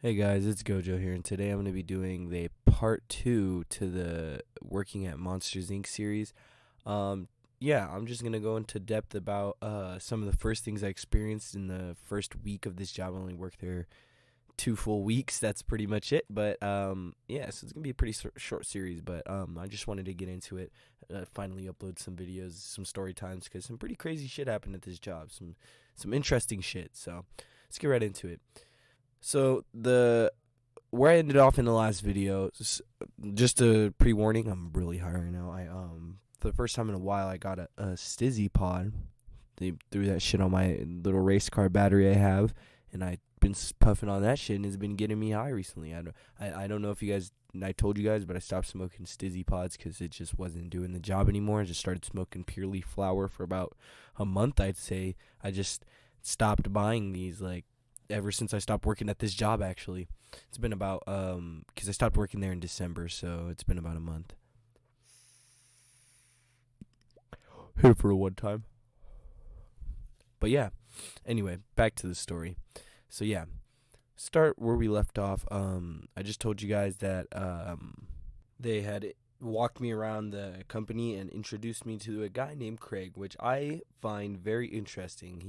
Hey guys, it's Gojo here, and today I'm going to be doing the part two to the Working at Monsters Inc. series. Um, I'm just going to go into depth about some of the first things I experienced in the first week of this job. I only worked there 2 full weeks. That's pretty much it. So it's going to be a pretty short series, but I just wanted to get into it, finally upload some videos, some story times, because some pretty crazy shit happened at this job, some interesting shit. So let's get right into it. So the where I ended off in the last video, just a pre warning, I'm really high right now. I for the first time in a while I got a Stizzy pod. They threw that shit on my little race car battery I have, and I've been puffing on that shit, and it's been getting me high recently. I don't know if you guys, I told you guys, but I stopped smoking Stizzy pods because it just wasn't doing the job anymore. I just started smoking Pure Leaf flower for about a month, I'd say. I just stopped buying these, like, ever since I stopped working at this job. Actually, it's been about because I stopped working there in December, so it's been about a month. Hit it for a one time. But yeah, anyway, back to the story. So yeah, start where we left off. I just told you guys that they had walked me around the company and introduced me to a guy named Craig, which I find very interesting.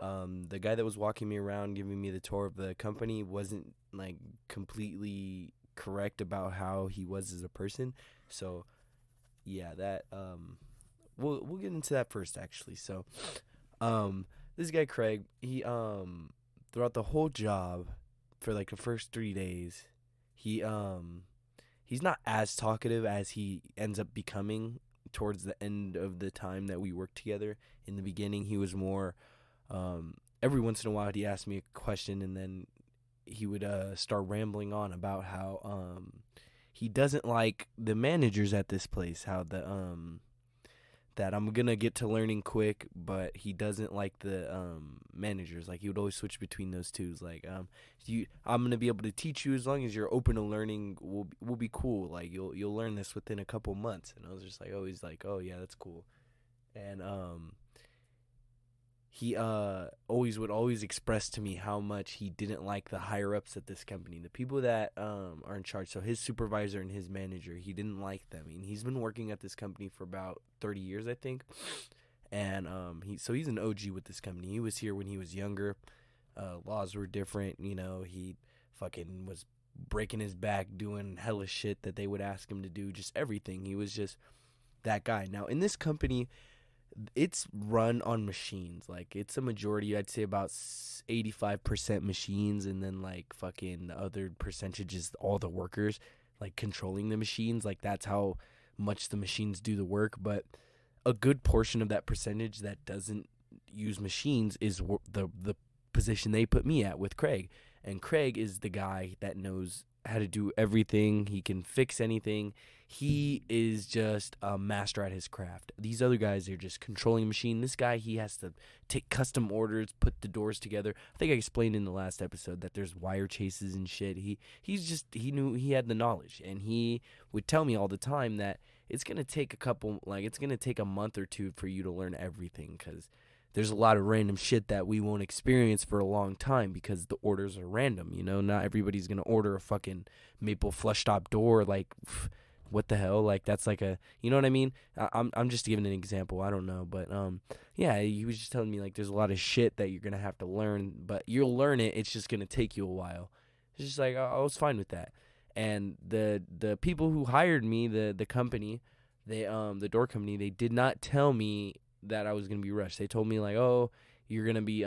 The guy that was walking me around, giving me the tour of the company, wasn't like completely correct about how he was as a person. So yeah, that we'll get into that first actually. So um, this guy Craig, he throughout the whole job for like the first 3 days, he's not as talkative as he ends up becoming towards the end of the time that we worked together. In the beginning, he was more. Every once in a while, he'd ask me a question, and then he would start rambling on about how he doesn't like the managers at this place. How the that I'm gonna get to learning quick, but he doesn't like the managers. Like he would always switch between those two. Like I'm gonna be able to teach you as long as you're open to learning. We'll be cool. Like you'll learn this within a couple months. And I was just like always like, oh yeah, that's cool. And he always express to me how much he didn't like the higher ups at this company, the people that are in charge. So his supervisor and his manager, he didn't like them. I mean, he's been working at this company for about 30 years, I think. And he's an OG with this company. He was here when he was younger. Laws were different, he fucking was breaking his back doing hella shit that they would ask him to do, just everything. He was just that guy. Now in this company, it's run on machines. Like it's a majority, I'd say about 85% machines, and then like fucking the other percentage is all the workers like controlling the machines. Like that's how much the machines do the work. But a good portion of that percentage that doesn't use machines is the position they put me at with Craig. And Craig is the guy that knows how to do everything. He can fix anything. He is just a master at his craft. These other guys are just controlling the machine. This guy, he has to take custom orders, put the doors together. I think I explained in the last episode that there's wire chases and shit. He knew, he had the knowledge, and he would tell me all the time that it's gonna take it's gonna take a month or two for you to learn everything, because there's a lot of random shit that we won't experience for a long time because the orders are random. Not everybody's gonna order a fucking maple flush top door. Like, what the hell? Like, that's like you know what I mean? I'm just giving an example. I don't know, but yeah, he was just telling me like there's a lot of shit that you're gonna have to learn, but you'll learn it. It's just gonna take you a while. It's just like I was fine with that. And the people who hired me, the company, the door company, they did not tell me that I was gonna be rushed. They told me like, oh, you're gonna be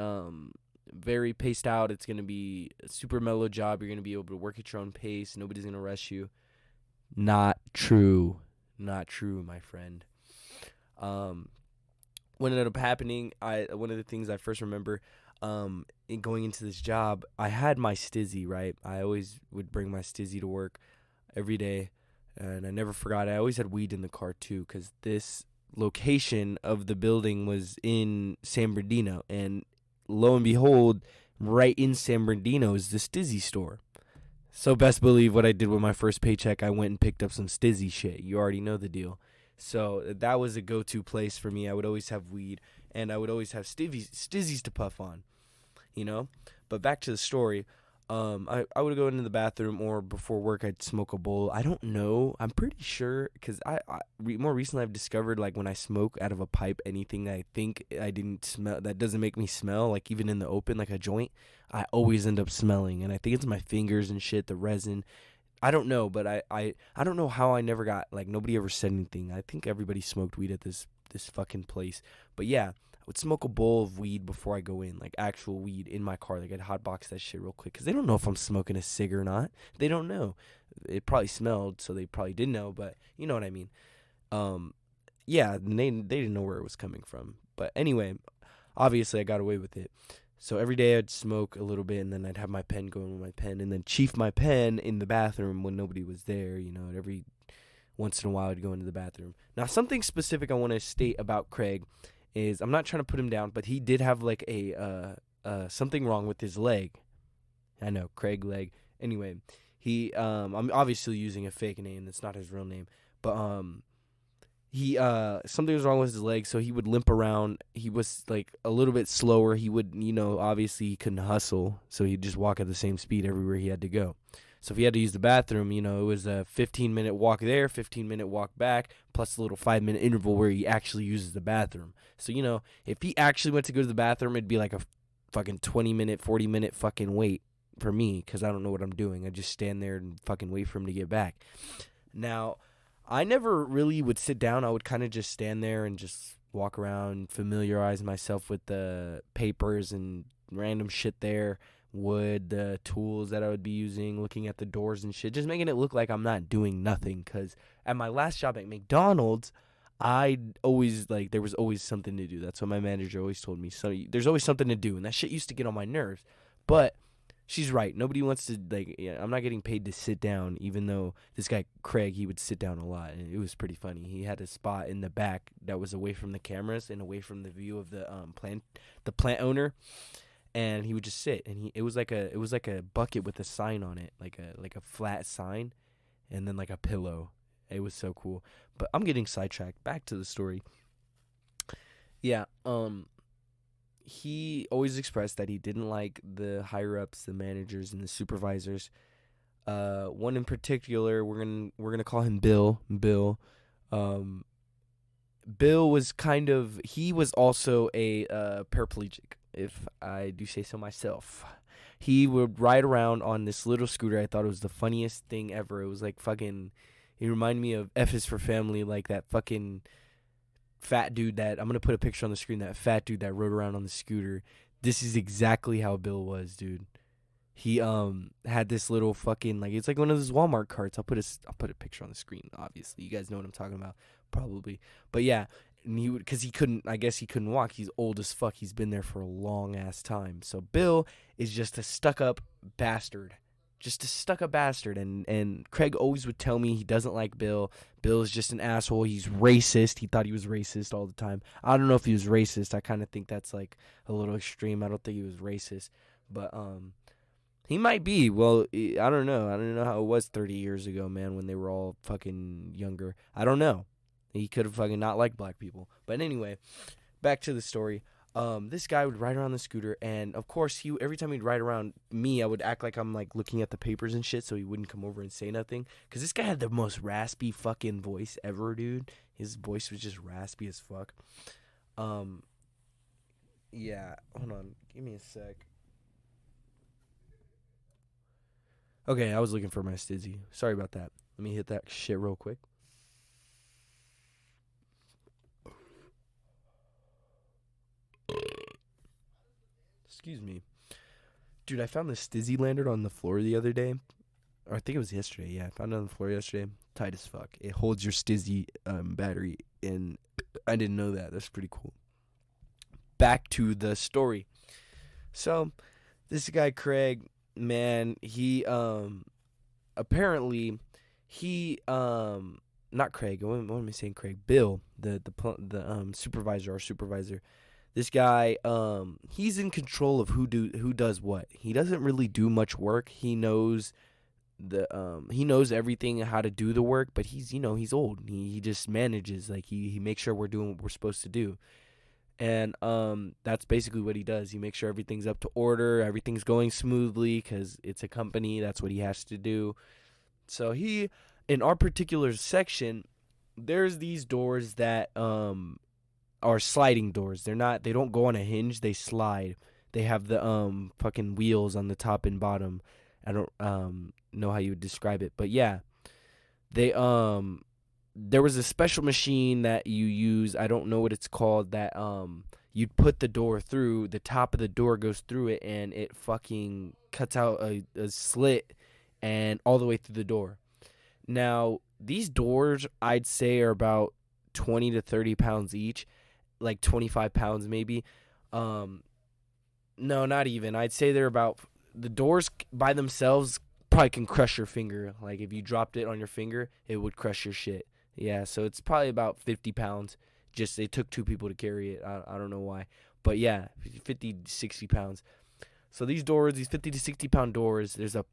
very paced out. It's gonna be a super mellow job. You're gonna be able to work at your own pace. Nobody's gonna rush you. Not true. Not true, my friend. Um, what ended up happening, I one of the things I first remember, in going into this job, I had my Stizzy, right? I always would bring my Stizzy to work every day, and I never forgot. I always had weed in the car too, because this location of the building was in San Bernardino, and lo and behold, right in San Bernardino is the Stizzy store. So best believe what I did with my first paycheck, I went and picked up some Stizzy shit. You already know the deal. So that was a go-to place for me. I would always have weed, and I would always have Stizzies to puff on, you know? But back to the story. I would go into the bathroom, or before work I'd smoke a bowl. I don't know. I'm pretty sure because more recently I've discovered, like, when I smoke out of a pipe, anything I think I didn't smell that doesn't make me smell, like even in the open, like a joint, I always end up smelling, and I think it's my fingers and shit, the resin. I don't know, but I don't know how I never got, like, nobody ever said anything. I think everybody smoked weed at this fucking place. But yeah, I would smoke a bowl of weed before I go in, like actual weed in my car. Like, I'd hotbox that shit real quick because they don't know if I'm smoking a cig or not. They don't know. It probably smelled, so they probably didn't know. But you know what I mean. Um, yeah, they didn't know where it was coming from. But anyway, obviously I got away with it. So every day I'd smoke a little bit, and then I'd have my pen going with my pen, and then chief my pen in the bathroom when nobody was there. You know, every once in a while I'd go into the bathroom. Now, something specific I want to state about Craig is, I'm not trying to put him down, but he did have like a something wrong with his leg. I know, Craig leg. Anyway, I'm obviously using a fake name. That's not his real name, but he something was wrong with his leg, so he would limp around. He was like a little bit slower. He would, obviously he couldn't hustle, so he'd just walk at the same speed everywhere he had to go. So if he had to use the bathroom, it was a 15-minute walk there, 15-minute walk back, plus a little 5-minute interval where he actually uses the bathroom. So, if he actually went to go to the bathroom, it'd be like a fucking 20-minute, 40-minute fucking wait for me, because I don't know what I'm doing. I just stand there and fucking wait for him to get back. Now, I never really would sit down. I would kind of just stand there and just walk around, familiarize myself with the papers and random shit there, wood, the tools that I would be using, looking at the doors and shit, just making it look like I'm not doing nothing. Because at my last job at McDonald's, there was always something to do. That's what my manager always told me. So there's always something to do, and that shit used to get on my nerves. But she's right. Nobody wants to, I'm not getting paid to sit down, even though this guy, Craig, he would sit down a lot, and it was pretty funny. He had a spot in the back that was away from the cameras and away from the view of the plant owner, and he would just sit, and it was like a bucket with a sign on it, like a flat sign, and then like a pillow. It was so cool. But I'm getting sidetracked. Back to the story. Yeah, he always expressed that he didn't like the higher ups, the managers and the supervisors. One in particular, we're gonna call him Bill. Bill was he was also a paraplegic, if I do say so myself. He would ride around on this little scooter. I thought it was the funniest thing ever. It was like fucking, it reminded me of F is for Family, like that fucking fat dude that, I'm going to put a picture on the screen, that fat dude that rode around on the scooter. This is exactly how Bill was, dude. He had this little fucking, like, it's like one of those Walmart carts. I'll put a picture on the screen, obviously. You guys know what I'm talking about, probably. But yeah, and he would, cuz he couldn't walk. He's old as fuck. He's been there for a long ass time. So Bill is just a stuck-up bastard. And Craig always would tell me he doesn't like Bill. Bill is just an asshole. He's racist. He thought he was racist all the time. I don't know if he was racist. I kind of think that's like a little extreme. I don't think he was racist, but he might be. Well, I don't know. I don't know how it was 30 years ago, man, when they were all fucking younger. I don't know. He could have fucking not liked black people. But anyway, back to the story. This guy would ride around the scooter, and of course, every time he'd ride around me, I would act like I'm like looking at the papers and shit, so he wouldn't come over and say nothing. Cause this guy had the most raspy fucking voice ever, dude. His voice was just raspy as fuck. Yeah. Hold on, give me a sec. Okay, I was looking for my stizzy. Sorry about that. Let me hit that shit real quick. Excuse me. Dude, I found this Stizzy lantern on the floor the other day. Or I think it was yesterday. Yeah, I found it on the floor yesterday. Tight as fuck. It holds your Stizzy battery, and I didn't know that. That's pretty cool. Back to the story. So, this guy Craig, man, he apparently he not Craig. What am I saying? Craig. Bill, the supervisor, our supervisor. This guy, he's in control of who does what. He doesn't really do much work. He knows he knows everything, how to do the work, but he's old. He just manages, like he makes sure we're doing what we're supposed to do. And that's basically what he does. He makes sure everything's up to order, everything's going smoothly because it's a company. That's what he has to do. So in our particular section, there's these doors that are sliding doors. They don't go on a hinge, they slide. They have the fucking wheels on the top and bottom. I don't know how you would describe it, but yeah. They there was a special machine that you use, I don't know what it's called, that you'd put the door through, the top of the door goes through it and it fucking cuts out a slit and all the way through the door. Now, these doors I'd say are about 20 to 30 pounds each, like 25 pounds maybe. No, not even. I'd say they're about, the doors by themselves probably can crush your finger. Like if you dropped it on your finger, it would crush your shit. Yeah, so it's probably about 50 pounds. Just it took two people to carry it. I don't know why. But yeah, 50 to 60 pounds. So these doors, these 50 to 60 pound doors, there's a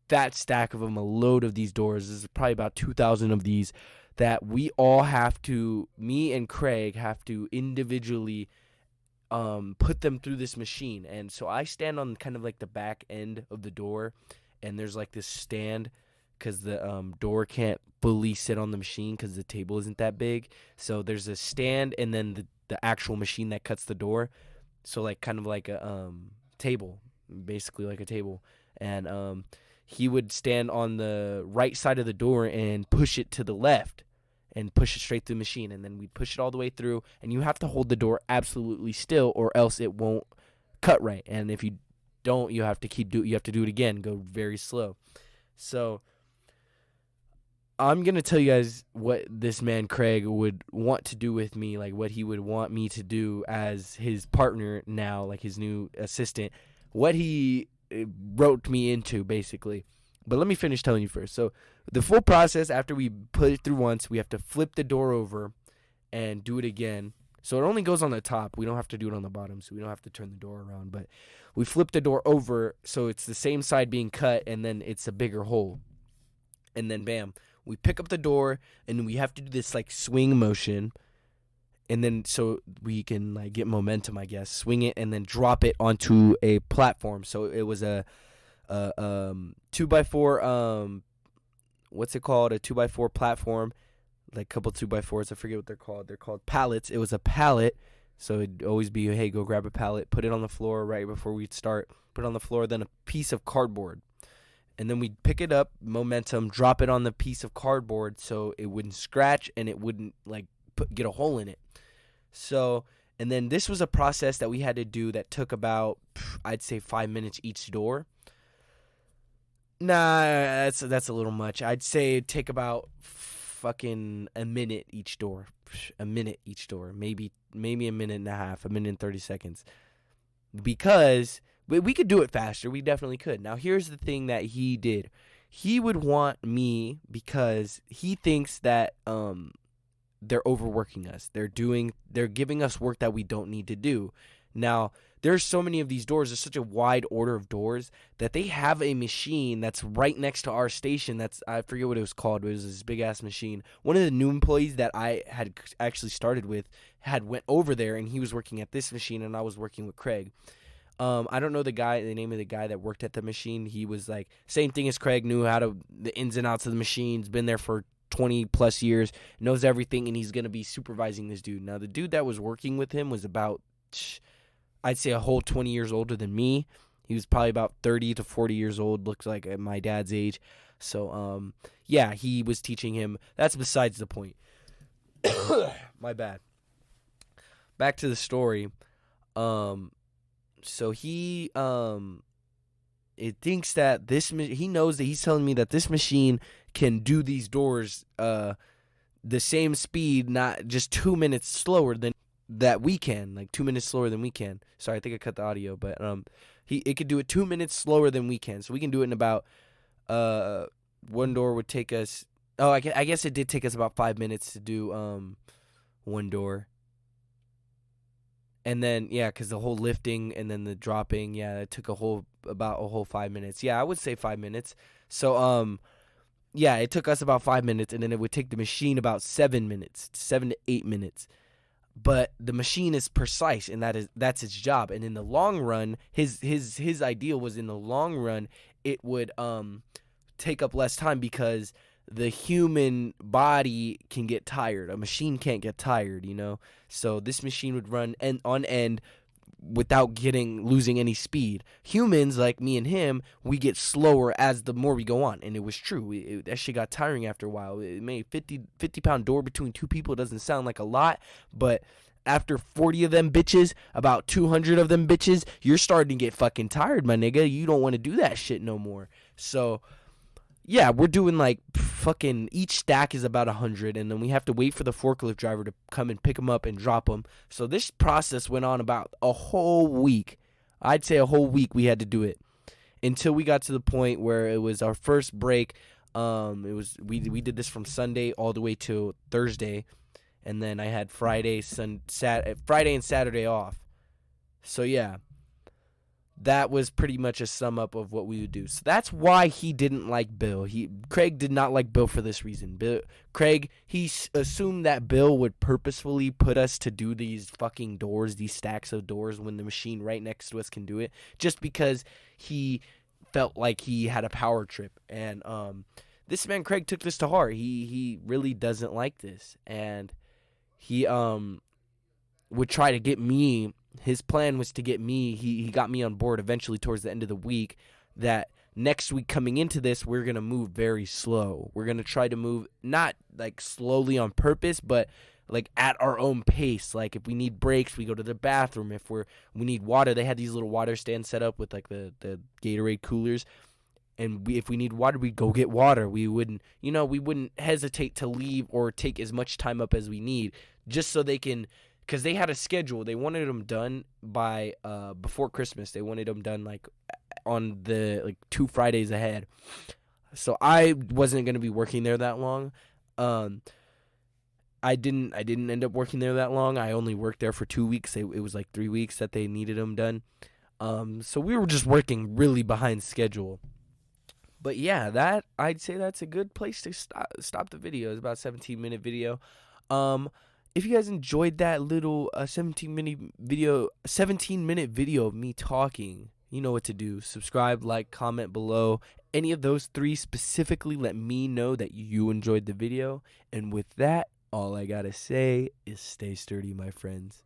fat stack of them, a load of these doors. There's probably about 2,000 of these that we all have to, me and Craig have to individually put them through this machine. And so I stand on kind of like the back end of the door, and there's like this stand because the door can't fully sit on the machine because the table isn't that big. So there's a stand and then the actual machine that cuts the door. So like kind of like a table, basically like a table. And he would stand on the right side of the door and push it to the left and push it straight through the machine. And then we'd push it all the way through. And you have to hold the door absolutely still or else it won't cut right. And if you don't, you have to you have to do it again, go very slow. So I'm going to tell you guys what this man Craig would want to do with me, like what he would want me to do as his partner now, like his new assistant, what he roped me into basically. But let me finish telling you first. So the full process, after we put it through once, we have to flip the door over and do it again. So it only goes on the top. We don't have to do it on the bottom, so we don't have to turn the door around. But we flip the door over so it's the same side being cut, and then it's a bigger hole. And then, bam, we pick up the door, and we have to do this, like, swing motion. And then so we can, like, get momentum, I guess. Swing it and then drop it onto a platform. So it was a 2x4, what's it called? A 2x4 platform. Like a couple 2x4s, I forget what they're called. They're called pallets. It was a pallet, so it'd always be, hey, go grab a pallet, put it on the floor right before we'd start, put it on the floor, then a piece of cardboard. And then we'd pick it up, momentum, drop it on the piece of cardboard so it wouldn't scratch and it wouldn't, like, get a hole in it. So, and then this was a process that we had to do that took about, I'd say 5 minutes each door. Nah, that's a little much. I'd say it'd take about fucking a minute each door. Maybe a minute and a half, a minute and 30 seconds. Because we could do it faster. We definitely could. Now, here's the thing that he did. He would want me because he thinks that they're overworking us. They're giving us work that we don't need to do. Now, there's so many of these doors. There's such a wide order of doors that they have a machine that's right next to our station. I forget what it was called, but it was this big-ass machine. One of the new employees that I had actually started with went over there, and he was working at this machine, and I was working with Craig. I don't know the name of the guy that worked at the machine. He was like, same thing as Craig, knew the ins and outs of the machines, been there for 20-plus years, knows everything, and he's going to be supervising this dude. Now, the dude that was working with him was about, I'd say, a whole 20 years older than me. He was probably about 30 to 40 years old, looks like at my dad's age. So, yeah, he was teaching him. That's besides the point. My bad. Back to the story. So he, it thinks that he knows that he's telling me that this machine can do these doors, the same speed, not just 2 minutes slower than that we can, like 2 minutes slower than we can. Sorry, I think I cut the audio, but it could do it 2 minutes slower than we can. So we can do it in about one door would take us. Oh, I guess it did take us about 5 minutes to do one door. And then because the whole lifting and then the dropping, it took about a whole 5 minutes. Yeah, I would say 5 minutes. So it took us about 5 minutes, and then it would take the machine about 7 minutes, 7 to 8 minutes. but the machine is precise, and that's its job. And in the long run, his idea was, in the long run, it would take up less time, because the human body can get tired. A machine can't get tired, So this machine would run on end without losing any speed. Humans, like me and him, we get slower as the more we go on. And it was true. That shit got tiring after a while. It made 50-pound door between two people. It doesn't sound like a lot, but after 40 of them bitches, about 200 of them bitches, you're starting to get fucking tired, my nigga. You don't want to do that shit no more. So yeah, we're doing like fucking, each stack is about 100, and then we have to wait for the forklift driver to come and pick them up and drop them. So this process went on about a whole week. I'd say a whole week we had to do it, until we got to the point where it was our first break. We did this from Sunday all the way to Thursday, and then I had Friday and Saturday off. So yeah. That was pretty much a sum up of what we would do. So that's why he didn't like Bill. Craig did not like Bill for this reason. Craig assumed that Bill would purposefully put us to do these fucking doors, these stacks of doors, when the machine right next to us can do it, just because he felt like he had a power trip. And this man Craig took this to heart. He really doesn't like this, and he would try to get me. His plan was to get me, he got me on board eventually towards the end of the week, that next week coming into this, we're going to move very slow. We're going to try to move not like slowly on purpose, but like at our own pace. Like if we need breaks, we go to the bathroom. If we need water, they had these little water stands set up with like the Gatorade coolers. And if we need water, we go get water. We wouldn't hesitate to leave or take as much time up as we need, just so they can. Because they had a schedule. They wanted them done by before Christmas. They wanted them done like on the 2 Fridays ahead. So I wasn't going to be working there that long. I didn't end up working there that long. I only worked there for 2 weeks. It was like 3 weeks that they needed them done. So we were just working really behind schedule. But yeah, I'd say that's a good place to stop the video. It's about a 17-minute video. If you guys enjoyed that little 17-minute video of me talking, you know what to do. Subscribe, like, comment below. Any of those 3 specifically, let me know that you enjoyed the video. And with that, all I gotta say is stay sturdy, my friends.